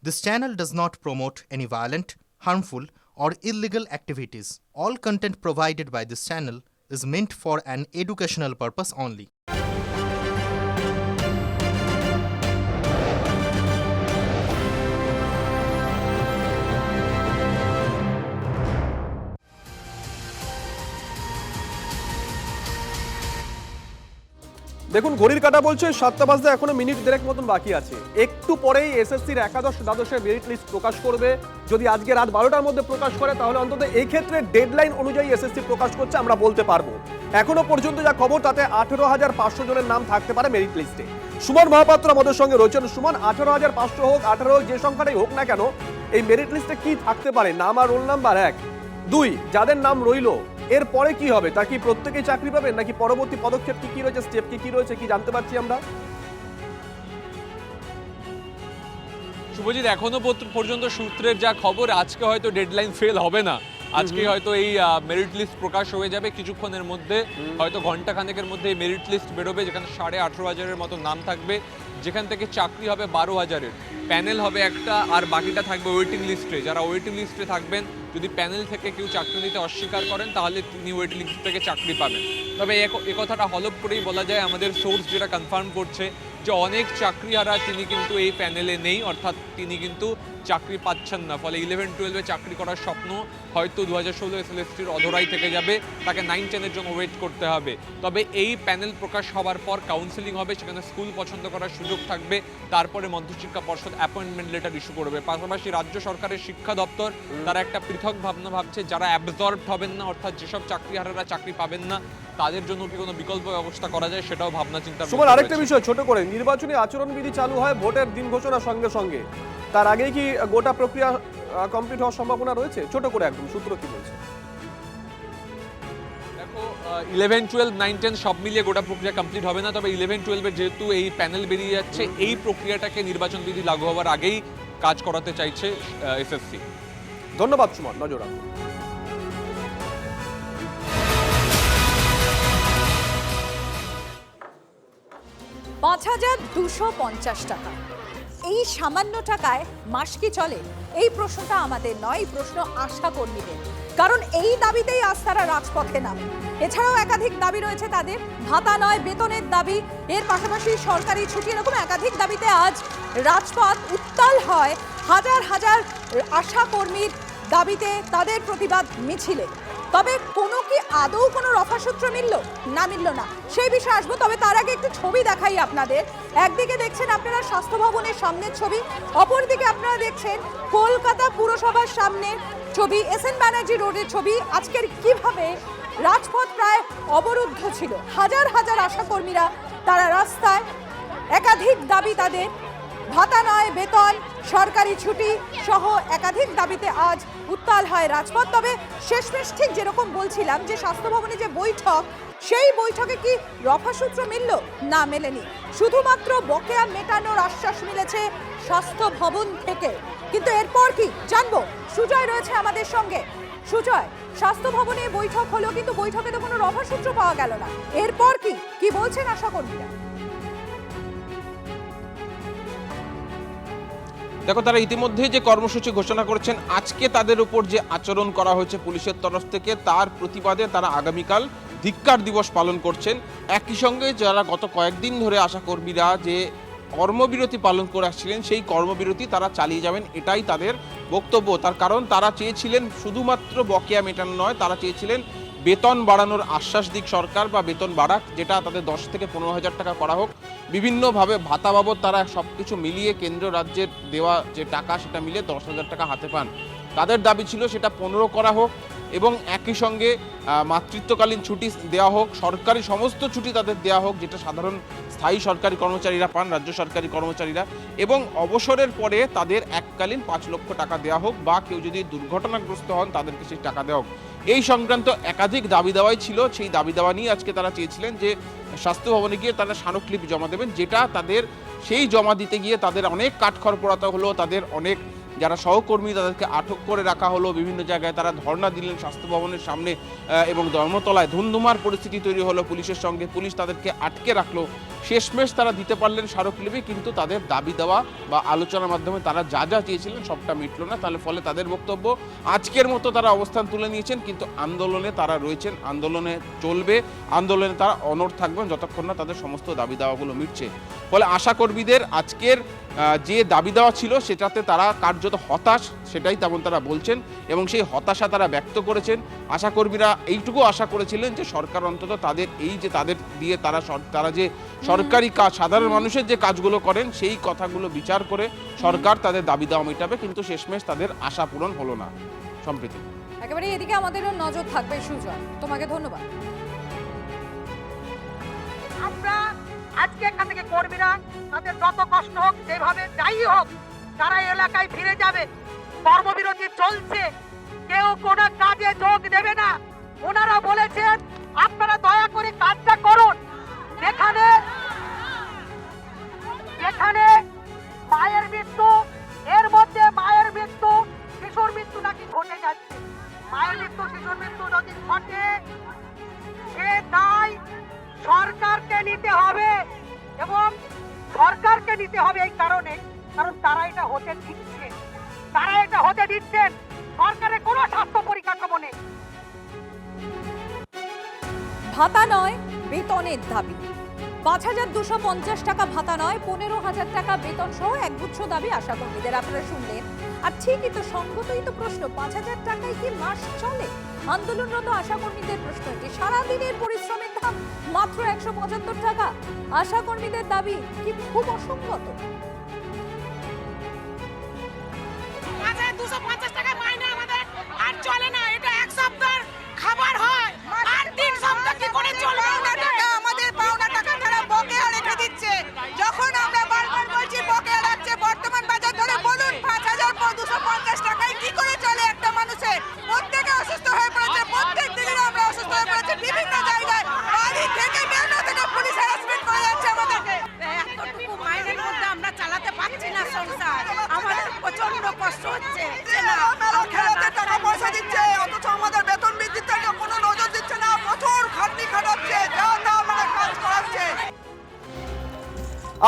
This channel does not promote any violent, harmful, or illegal activities. All content provided by this channel is meant for an educational purpose only. দেখুন ঘড়ির কাঁটা বলছে 7টা বাজতে এখনো minute দেড়েক মতন বাকি আছে। একটু পরেই এসএসসির একাদশ দ্বাদশের মেরিট লিস্ট প্রকাশ করবে। যদি আজকে রাত 12টার মধ্যে প্রকাশ করে তাহলে অন্তত এই ক্ষেত্রে ডেডলাইন অনুযায়ী এসএসসি প্রকাশ করছে আমরা বলতে পারবো। এখনো পর্যন্ত যা খবর তাতে 18,500 জনের নাম থাকতে পারে মেরিট লিস্টে। সুমন মহাপাত্র আমাদের সঙ্গে রয়েছেন। সুমন, 18,500 হোক 18 হোক যে সংখ্যাটাই হোক না কেন, এই মেরিট লিস্টে কি থাকতে পারে? নাম আর রোল নাম্বার 1, 2 যাদের নাম রইলো এরপরে কি হবে? তা কি প্রত্যেকেই চাকরি পাবেন নাকি পরবর্তী পদক্ষেপ কি রয়েছে, স্টেপ কি রয়েছে, কি জানতে পারছি আমরা? শুভজিৎ, এখনো পর্যন্ত সূত্রের যা খবর, আজকে হয়তো ডেডলাইন ফেল হবে না। আজকে হয়তো এই মেরিট লিস্ট প্রকাশ হয়ে যাবে কিছুক্ষণের মধ্যে, হয়তো ঘন্টা খানেকের মধ্যে এই মেরিট লিস্ট বেরোবে, যেখানে 18,500 মতো নাম থাকবে, যেখান থেকে চাকরি হবে 12,000-এর। প্যানেল হবে একটা, আর বাকিটা থাকবে ওয়েটিং লিস্টে। যারা ওয়েটিং লিস্টে থাকবেন, যদি প্যানেল থেকে কেউ চাকরি নিতে অস্বীকার করেন তাহলে তিনি ওয়েটিং লিস্ট থেকে চাকরি পাবেন। তবে এ কথাটা হলফ করেই বলা যায়, আমাদের সোর্স যেটা কনফার্ম করছে যে অনেক চাকরিহারা তিনি কিন্তু এই প্যানেলে নেই, অর্থাৎ তিনি কিন্তু চাকরি পাচ্ছেন না। ফলে 11-12-এ চাকরি করার স্বপ্ন হয়তো 2016 এসএলএসটির অধরাই থেকে যাবে, তাকে 9-10-এর জন্য ওয়েট করতে হবে। তবে এই প্যানেল প্রকাশ হওয়ার পর কাউন্সেলিং হবে, সেখানে স্কুল পছন্দ করার সুযোগ থাকবে, তারপরে মধ্যশিক্ষা পর্ষদ অ্যাপয়েন্টমেন্ট লেটার ইস্যু করবে। পাশাপাশি রাজ্য সরকারের শিক্ষা দপ্তর তারা একটা পৃথক ভাবনা ভাবছে, যারা অ্যাবজর্ব হবেন না, অর্থাৎ যেসব চাকরিহারারা চাকরি পাবেন না তাদের জন্য কি কোনো বিকল্প ব্যবস্থা করা যায় সেটাও ভাবনা চিন্তা। সুমন, আরেকটা বিষয় ছোট করে, নির্বাচনী আচরণবিধি চালু হয় ভোটের দিন ঘোষণার সঙ্গে সঙ্গে, তার আগেই কি গোটা প্রক্রিয়া কমপ্লিট হওয়ার সম্ভাবনা রয়েছে? ছোট করে একদম সূত্র কি বলছে? দেখো, 11, 12, 9, 10 সব মিলিয়ে গোটা প্রক্রিয়া কমপ্লিট হবে না। তবে 11-12-এর যেহেতু এই প্যানেল বেরিয়ে যাচ্ছে, এই প্রক্রিয়াটাকে নির্বাচন বিধি লাগু হওয়ার আগেই কাজ করাতে চাইছে এসএসসি। ধন্যবাদ সুমন, নজর রাখুন। $5,250 টাকা, এই সামান্য টাকায় মাস কি চলে? এই প্রশ্নটা আমাদের নয়, এই প্রশ্ন আশা কর্মীদের। কারণ এই দাবিতেই আজ তারা রাজপথে নামে। এছাড়াও একাধিক দাবি রয়েছে তাদের, ভাতা নয় বেতনের দাবি, এর পাশাপাশি সরকারি ছুটি, এরকম একাধিক দাবিতে আজ রাজপথ উত্তাল হয় হাজার হাজার আশা কর্মীর দাবিতে, তাদের প্রতিবাদ মিছিলে। তবে কোনো কি আদৌ কোনো রফাসূত্র মিলল? না, মিলল না। সেই বিষয়ে আসবো, তবে তার আগে একটু ছবি দেখাই আপনাদের। একদিকে দেখছেন আপনারা স্বাস্থ্য ভবনের সামনের ছবি, অপরদিকে আপনারা দেখছেন কলকাতা পুরসভার সামনের ছবি, এসএন ব্যানার্জি রোডের ছবি। আজকের কিভাবে রাজপথ প্রায় অবরুদ্ধ ছিল, হাজার হাজার আশাকর্মীরা তারা রাস্তায়, একাধিক দাবি তাদের, ভাতা নয় বেতন, সরকারি ছুটি সহ একাধিক দাবিতে আজ উত্তাল হয় রাজপথ। তবে শেষমেশ ঠিক যেরকম বলছিলাম যে স্বাস্থ্য ভবনে যে বৈঠক, সেই বৈঠকে কি রফাসূত্র মিলল? না, মেলেনি। শুধুমাত্র বকেয়া মেটানোর আশ্বাস মিলেছে স্বাস্থ্য ভবন থেকে। কিন্তু এরপর কি জানবো, সুজয় রয়েছে আমাদের সঙ্গে। সুজয়, স্বাস্থ্য ভবনে বৈঠক হলো, কিন্তু বৈঠকে তো কোনো রফাসূত্র পাওয়া গেল না। এরপর কি বলছেন আশাকর্মীরা? দেখো, তারা ইতিমধ্যেই যে কর্মসূচি ঘোষণা করেছেন, আজকে তাদের উপর যে আচরণ করা হয়েছে পুলিশের তরফ থেকে, তার প্রতিবাদে তারা আগামীকাল ধিক্কার দিবস পালন করছেন। একই সঙ্গে যারা গত কয়েকদিন ধরে আশাকর্মীরা যে কর্মবিরতি পালন করে আসছিলেন, সেই কর্মবিরতি তারা চালিয়ে যাবেন, এটাই তাদের বক্তব্য। তার কারণ তারা চেয়েছিলেন শুধুমাত্র বকেয়া মেটানো নয়, তারা চেয়েছিলেন বেতন বাড়ানোর আশ্বাস দিক সরকার, বা বেতন বাড়াক, যেটা তাদের 10 থেকে 15,000 টাকা করা হোক। বিভিন্নভাবে ভাতা বাবদ তারা সব কিছু মিলিয়ে কেন্দ্র রাজ্যের দেওয়া যে টাকা সেটা মিলে 10,000 টাকা হাতে পান। তাদের দাবি ছিল সেটা 15 করা হোক, এবং একই সঙ্গে মাতৃত্বকালীন ছুটি দেওয়া হোক, সরকারি সমস্ত ছুটি তাদের দেওয়া হোক, যেটা সাধারণ স্থায়ী সরকারি কর্মচারীরা পান, রাজ্য সরকারি কর্মচারীরা, এবং অবসরের পরে তাদের এককালীন 5 লক্ষ টাকা দেওয়া হোক, বা কেউ যদি দুর্ঘটনাগ্রস্ত হন তাদেরকে সেই টাকা দেওয়া হোক। এই সংক্রান্ত একাধিক দাবি দাওয়াই ছিল। সেই দাবি দাওয়া নিয়ে আজকে তারা চেয়েছিলেন যে স্বাস্থ্য ভবনে গিয়ে তারা স্মারকলিপি জমা দেবেন, যেটা তাদের সেই জমা দিতে গিয়ে তাদের অনেক কাঠখড় পোড়াতে হলো, তাদের অনেক যারা সহকর্মী তাদেরকে আটক করে রাখা হলো, বিভিন্ন জায়গায় তারা ধর্ণা দিলেন স্বাস্থ্য ভবনের সামনে, এবং ধর্মতলায় ধুমধুমার পরিস্থিতি তৈরি হলো পুলিশের সঙ্গে, পুলিশ তাদেরকে আটকে রাখলো। শেষমেশ তারা দিতে পারলেন স্মারকলিপি, কিন্তু তাদের দাবি দেওয়া বা আলোচনার মাধ্যমে তারা যা যা চেয়েছিলেন সবটা মিটলো না। তাহলে ফলে তাদের বক্তব্য আজকের মতো তারা অবস্থান তুলে নিয়েছেন, কিন্তু আন্দোলনে তারা রয়েছেন, আন্দোলনে চলবে, আন্দোলনে তারা অনড় থাকবেন যতক্ষণ না তাদের সমস্ত দাবি দাওয়াগুলো মিটছে। ফলে আশাকর্মীদের আজকের যে দাবি দেওয়া ছিল সেটাতে তারা কার্যত হতাশ, সেটাই তেমন তারা বলছেন এবং সেই হতাশা তারা ব্যক্ত করেছেন। আশাকর্মীরা এইটুকু আশা করেছিলেন যে সরকার অন্তত তাদের এই যে তাদের দিয়ে তারা যে সরকারি কাজ, সাধারণ মানুষের যে কাজগুলো করেন সেই কথাগুলো বিচার করে সরকার তাদের দাবি দেওয়া মেটাবে, কিন্তু শেষমেশ তাদের আশা পূরণ হলো না। সম্প্রীতি একেবারে এদিকে আমাদেরও নজর থাকবে। সুজন, তোমাকে ধন্যবাদ। আমরা আজকে এখান থেকে কর্মীরা তাদের যত কষ্ট হোক, যেভাবে যাই হোক, তারা এলাকায় ফিরে যাবে। কর্মবিরতি চলছে, কেউ কোনো কাজে যোগ দেবে না। ওনারা বলেছেন আপনারা দয়া করে কাজটা করুন। যেখানে মায়ের মৃত্যু, এর মধ্যে মায়ের মৃত্যু, শিশুর মৃত্যু নাকি ঘটে যাচ্ছে। মায়ের মৃত্যু, শিশুর মৃত্যু যদি ঘটে, সে দায় সরকারকে নিতে হবে এবং সরকারকে নিতে হবে এই কারণে, কারণ তারা এটা হতে দিচ্ছেন। সরকারের কোনো স্বাস্থ্য পরিকাঠামো নেই। ভাতা নয়, বেতনের দাবি। ৫,২৫০ টাকা ভাতা নয়, ১৫,০০০ টাকা বেতন সহ একগুচ্ছ দাবি আশাকর্মীদের। আপনারা শুনলেন, আর ঠিকই তো, সঙ্গতই তো প্রশ্ন, ৫,০০০ টাকায় কি মাস চলে? আন্দোলনরত আশাকর্মীদের প্রশ্ন এটি। সারাদিনের পরিশ্রমের দাম মাত্র ১৭৫ টাকা। আশাকর্মীদের দাবি কি খুব অসঙ্গত? ৫,২৫০ টাকা মাইনে আমাদের আর চলে না। এটা এক সপ্তাহ খাবার হয়, আর ৩ সপ্তাহ কি করে চলবে? আমাদের পাওনা টাকা তারা বকেয়া রেখে দিচ্ছে। যখন আমরা বারবার বলছি বকেয়া রাখছে, বর্তমান বাজার ধরে বলুন ৫,২৫০ টাকায় কি করে চলে একটা মানুষের? প্রত্যেকে অসুস্থ হয়ে পড়েছে, প্রত্যেক দিনের আমরা অসুস্থ হয়ে পড়েছে বিভিন্ন জায়গায়। বাড়ি থেকে বেরোনো থেকে পুলিশ হ্যারাসমেন্ট করে যাচ্ছে আমাদেরকে। এতটুকু মাইনের মধ্যে আমরা চালাতে পারছি না সংসার, আমাদের প্রচন্ড কষ্ট হচ্ছে। টাকা পয়সা দিচ্ছে অথচ আমাদের বেতন বৃদ্ধির থেকে কোনো নজর দিচ্ছে না। প্রচুর খাটনি খাটাচ্ছে, কাজ করাচ্ছে।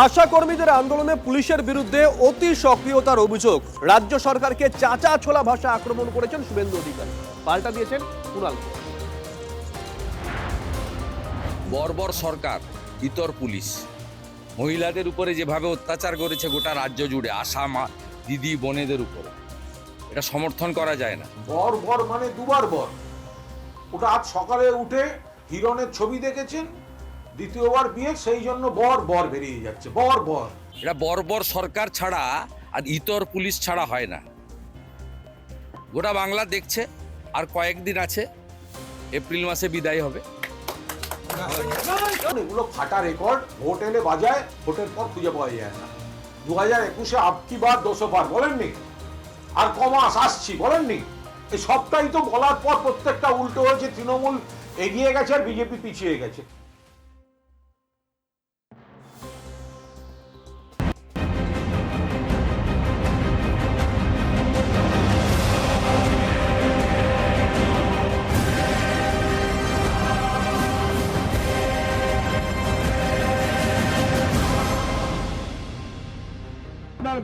আশা কর্মীদের আন্দোলনে পুলিশের বিরুদ্ধে অতি সক্রিয়তার অভিযোগ। রাজ্য সরকারকে চাচা ছোলা ভাষা আক্রমণ করেছেন শুভেন্দু অধিকারী, পাল্টা দিয়েছেন কুণাল ঘোষ। বর্বর সরকার, ইতর পুলিশ মহিলাদের উপরে যেভাবে অত্যাচার করেছে গোটা রাজ্য জুড়ে, আশা মা দিদি বোনেদের উপরে, এটা সমর্থন করা যায় না। বর মানে দুবার বর। ওটা আজ সকালে উঠে হিরণের ছবি দেখেছেন, দ্বিতীয়বার বিয়ে, সেই জন্য বর বেরিয়ে যাচ্ছে, বর। এটা বর্বর সরকার ছাড়া আর ইতর পুলিশ ছাড়া হয় না। গোটা বাংলা দেখছে, আর কয়েকদিন আছে, এপ্রিল মাসে বিদায় হবে। এগুলো ফাটা রেকর্ড। ভোট এলে বাজায়, ভোটের পর খুঁজে পাওয়া যায় না। 2021-এ আপকি বার 200 পার বলেননি, আর কমাস আসছি বলেননি। এই সবটাই তো বলার পর প্রত্যেকটা উল্টো হয়েছে। তৃণমূল এগিয়ে গেছে আর বিজেপি পিছিয়ে গেছে।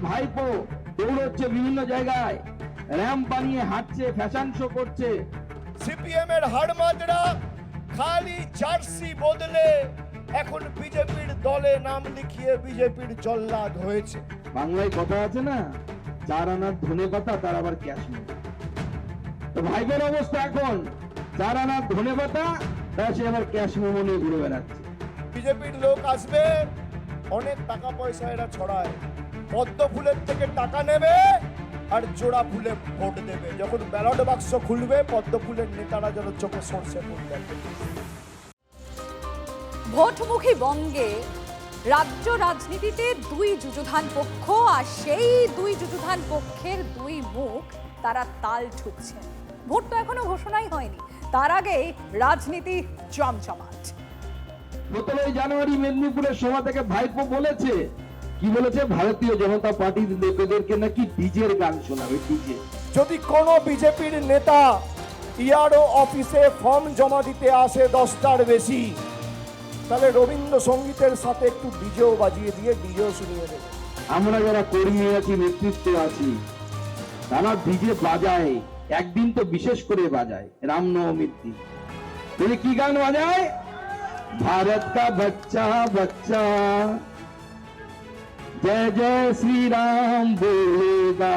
ভাইপো দৌড়চ্ছে বিভিন্ন জায়গায়, র্যাম্প বানিয়ে হাঁটছে, ফ্যাশন শো করছে। সিপিএম এর হাড়মাদরা খালি জার্সি বদলে এখন বিজেপির দলে নাম লিখিয়ে বিজেপির জল্লাদ হয়েছে। বাংলায় কথা আছে না, 4 আনার ধনে কথা, তার আবার ক্যাশ নেই। তো ভাইপোর অবস্থা এখন 4 আনার ধনে কথা, তার সে আবার ক্যাশ মেমো নিয়ে ঘুরে বেড়াচ্ছে। বিজেপির লোক আসবে, অনেক টাকা পয়সা এরা ছড়ায়, পদ্ম ফুলের থেকে টাকা নেবে আর জোড়া ফুলে ভোট দেবে। যখন ব্যালট বাক্স খুলবে, পদ্ম ফুলের নেতারা যেন চোখে সরষে ফুল দেখবে। ভোটমুখী বঙ্গে রাজ্য রাজনীতিতে 2 যুযুধান পক্ষ, আর সেই 2 যুযুধান পক্ষের 2 মুখ তারা তাল ঠুকছেন। ভোট তো এখনো ঘোষণাই হয়নি, তার আগেই রাজনীতি জমজমাট। 17 জানুয়ারি মেদিনীপুরের সভা থেকে ভাইপো বলেছে, কি বলেছে, ভারতীয় জনতা পার্টির লোকেদেরকে নাকি ডিজের গান শোনাবে, ডিজে। যদি কোনো বিজেপির নেতা ইআরও অফিসে ফর্ম জমা দিতে আসে 10টার বেশি, তাহলে রবীন্দ্রসঙ্গীতের সাথে একটু ডিজেও বাজিয়ে দিয়ে ডিজেও শুনিয়ে দেবে। আমরা যারা কর্মী আছি, নেতৃত্বে আছি, তারা ডিজে বাজায়, একদিন তো বিশেষ করে বাজায় রামনবমীর দিন। তিনি কি গান বাজায়? ভারত কা বচ্চা বচ্চা জয় জয় শ্রী রাম বলেগা।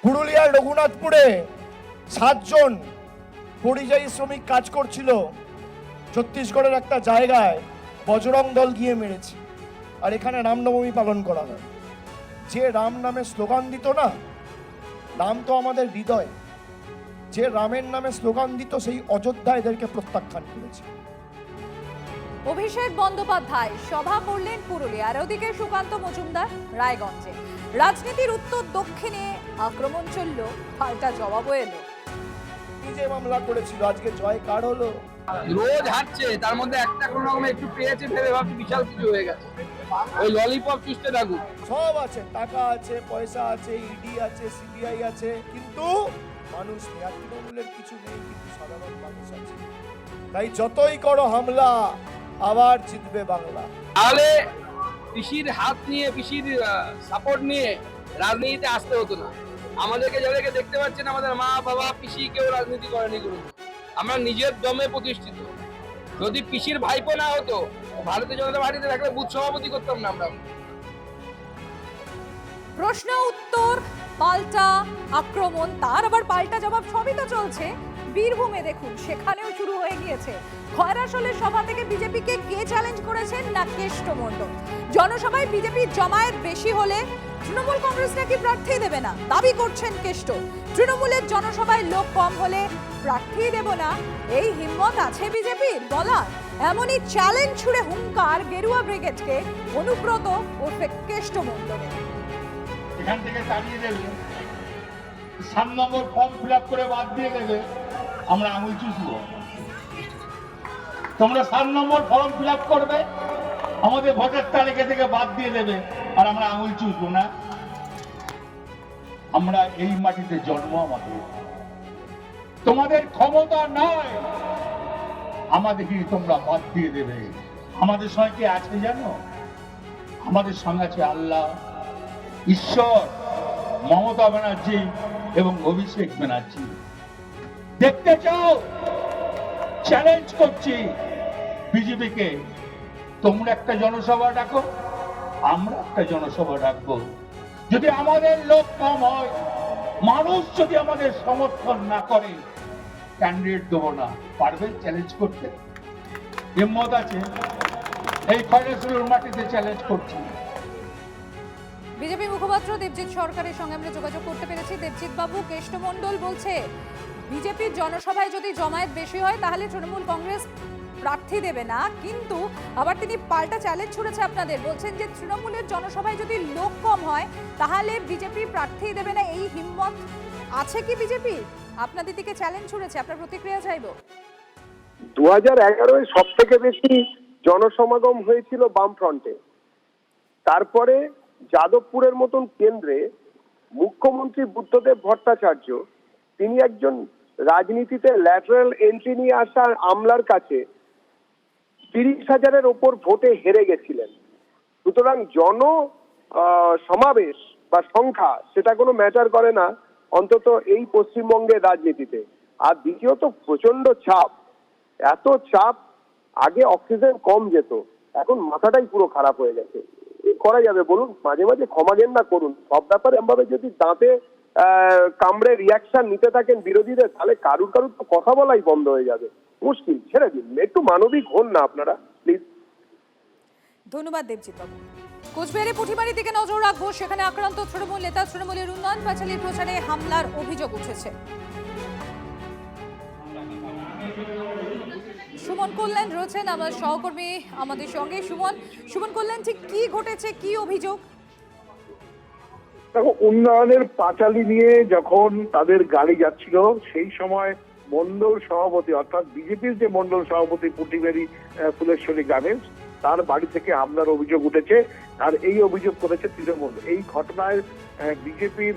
পুরুলিয়ার রঘুনাথপুরে 7 জন পরিযায়ী শ্রমিক কাজ করছিল, ছত্তিশগড়ের একটা জায়গায় বজরং দল গিয়ে মেরেছে। আর এখানে রামনবমী পালন করা হয়। যে রাম নামে স্লোগান দিত না, রাম তো আমাদের হৃদয়, যে রামের নামে স্লোগান দিত সেই অযোধ্যা এদেরকে প্রত্যাখ্যান করেছে। অভিষেক বন্দ্যোপাধ্যায় সভা করলেন পুরুলিয়ার, ওদিকে সুকান্ত মজুমদার রায়গঞ্জে। রাজনীতির উত্তর দক্ষিণে আক্রমণ চলল, পাল্টা জবাবও এলো। কি যে মামলা করেছিল, আজকে জয় কার হলো? রোজ হাঁটছে, তার মধ্যে একটা কোনো রকম একটু পেয়েছে ভেবে ভাবছি বিশাল কিছু হয়ে গেছে। ওই ললিপপ চুষতে থাকুক। সব আছে, টাকা আছে, পয়সা আছে, ইডি আছে, সিবিআই আছে, কিন্তু মানুষ নেই। আর তৃণমূলের কিছু নেই, কিন্তু সাধারণ মানুষ আছে। তাই যতই করো হামলা, আবার জিতবে বাংলা। তাহলে পিসির হাত নিয়ে, পিসির সাপোর্ট নিয়ে রাজনীতিতে আসতে হতো না। আমাদেরকে যাদেরকে দেখতে পাচ্ছেন, আমাদের মা বাবা পিসি কেউ রাজনীতি করেনি কোনো। আমরা নিজের দমে প্রতিষ্ঠিত। যদি পিসির ভাইপো না হতো, ভারতীয় জনতা পার্টিতে থাকলে বুথ সভাপতি করতাম না আমরা। প্রশ্ন উত্তর, পাল্টা আক্রমণ, তার আবার পাল্টা জবাব, সবই তো চলছে। বীরভূমে দেখুন, সেখানেও শুরু হয়ে গিয়েছে। খয়রাশোলের সভা থেকে বিজেপিকে কে চ্যালেঞ্জ করেছেন? না কেষ্ট মণ্ডল। জনসভায় বিজেপির জমায়েত বেশি হলে তৃণমূল কংগ্রেস নাকি প্রার্থী দেবে না, দাবি করছেন কেষ্ট। তৃণমূলের জনসভায় লোক কম হলে প্রার্থী দেব না, এই হিম্মত আছে বিজেপির বলার? এমনই চ্যালেঞ্জ ছুড়ে হুঙ্কার গেরুয়া ব্রিগেডকে অনুব্রত ওরফে কেষ্ট মণ্ডলের। এখান থেকে তাড়িয়ে দেবে, 7 নম্বর ফর্ম ফিল আপ করে বাদ দিয়ে দেবে, আমরা আঙুল চুষবো। তোমরা 7 নম্বর ফর্ম ফিল আপ করবে, আমাদের ভোটার তালিকা থেকে বাদ দিয়ে দেবে, আর আমরা আঙুল চুষবো না। আমরা এই মাটিতে জন্ম, আমাদের তোমাদের ক্ষমতা নয়, আমাদেরকে তোমরা বাদ দিয়ে দেবে। আমাদের সঙ্গে কি আছে জানো? আমাদের সঙ্গে আছে আল্লাহ, ঈশ্বর, মমতা ব্যানার্জি এবং অভিষেক ব্যানার্জি। দেখতে চাও? চ্যালেঞ্জ করছি বিজেপিকে, তোমরা একটা জনসভা ডাকো, আমরা একটা জনসভা ডাকবো। যদি আমাদের লোক কম হয়, মানুষ যদি আমাদের সমর্থন না করে, ক্যান্ডিডেট দেবো না। পারবে চ্যালেঞ্জ করতে? হিম্মত আছে? এই খয়রাশোলের মাটিতে চ্যালেঞ্জ করছি। বিজেপি মুখপাত্র দেবজিৎ সরকারের সঙ্গে আমরা যোগাযোগ করতে পেরেছি। দেবজিৎ বাবু, কেষ্ট মণ্ডল বলছে বিজেপির জনসভায় যদি জমায়েত বেশি হয় তাহলে তৃণমূল কংগ্রেস প্রার্থী দেবে না, কিন্তু আবার তিনি পাল্টা চ্যালেঞ্জ ছুড়েছে আপনাদের, বলছেন যে তৃণমূলের জনসভায় যদি লোক কম হয় তাহলে বিজেপি প্রার্থী দেবে না। এই হিম্মত আছে কি বিজেপি? আপনাদের দিকে চ্যালেঞ্জ ছুড়েছে, আপনার প্রতিক্রিয়া চাইবো। 2011-এ সব থেকে বেশি জনসমাগম হয়েছিল বামফ্রন্টে। তারপরে যাদবপুরের মতন কেন্দ্রে মুখ্যমন্ত্রী বুদ্ধদেব ভট্টাচার্য, তিনি একজন রাজনীতিতে ল্যাটারাল এন্ট্রি নিয়ে আসা আমলার কাছে 30,000-এর ওপর ভোটে হেরে গেছিলেন। সুতরাং সমাবেশ বা সংখ্যা সেটা কোনো ম্যাটার করে না, অন্তত এই পশ্চিমবঙ্গের রাজনীতিতে। আর দ্বিতীয়ত প্রচন্ড চাপ, এত চাপ, আগে অক্সিজেন কম যেত, এখন মাথাটাই পুরো খারাপ হয়ে গেছে। করা যাবে বলুন? মাঝে মাঝে ক্ষমা ঘেন্না করুন। সব ব্যাপারে এমভাবে যদি দাঁতে কামড়ে রিয়াকশন নিতে থাকেন বিরোধীদের, তাহলে কারুর তো কথা বলাই বন্ধ হয়ে যাবে। মুশকিল, ছেড়ে দিন, একটু মানবিক হন না আপনারা প্লিজ। ধন্যবাদ দেবজিৎ বাবু। কোচবিহারে পুঁঠিমারির দিকে নজর রাখবো, সেখানে আক্রান্ত তৃণমূল নেতা। তৃণমূলের উন্নয়ন পাঁচালীর প্রচারে হামলার অভিযোগ উঠেছে। সুমন কল্যাণ রয়েছেন আমার সহকর্মী আমাদের সঙ্গে। সুমন কল্যাণ, ঠিক কি ঘটেছে, কি অভিযোগ? দেখো, উন্নয়নের পাঁচালী নিয়ে যখন তাদের গাড়ি যাচ্ছিল, সেই সময় মন্ডল সভাপতি, অর্থাৎ বিজেপির যে মন্ডল সভাপতি পুঁটিমারি ফুলেশ্বরী গ্রামের, তার বাড়ি থেকে হামলার অভিযোগ উঠেছে, আর এই অভিযোগ করেছে তৃণমূল। এই ঘটনায় বিজেপির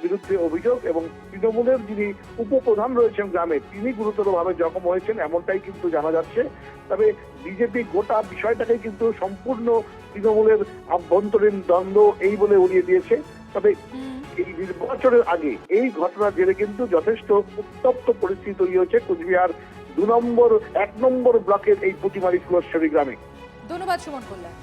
বিরুদ্ধে অভিযোগ, এবং তৃণমূলের যিনি উপপ্রধান রয়েছেন গ্রামে তিনি গুরুতরভাবে জখম হয়েছেন এমনটাই কিন্তু জানা যাচ্ছে। তবে বিজেপি গোটা বিষয়টাকে কিন্তু সম্পূর্ণ তৃণমূলের আভ্যন্তরীণ দ্বন্দ্ব এই বলে উড়িয়ে দিয়েছে। তবে এই নির্বাচনের আগে এই ঘটনার জেরে কিন্তু যথেষ্ট উত্তপ্ত পরিস্থিতি তৈরি হয়েছে কোচবিহার 1 নম্বর ব্লকের এই পুঁটিমারি ফুলেশ্বরী গ্রামে। ধন্যবাদ সুমন কল্যাণ।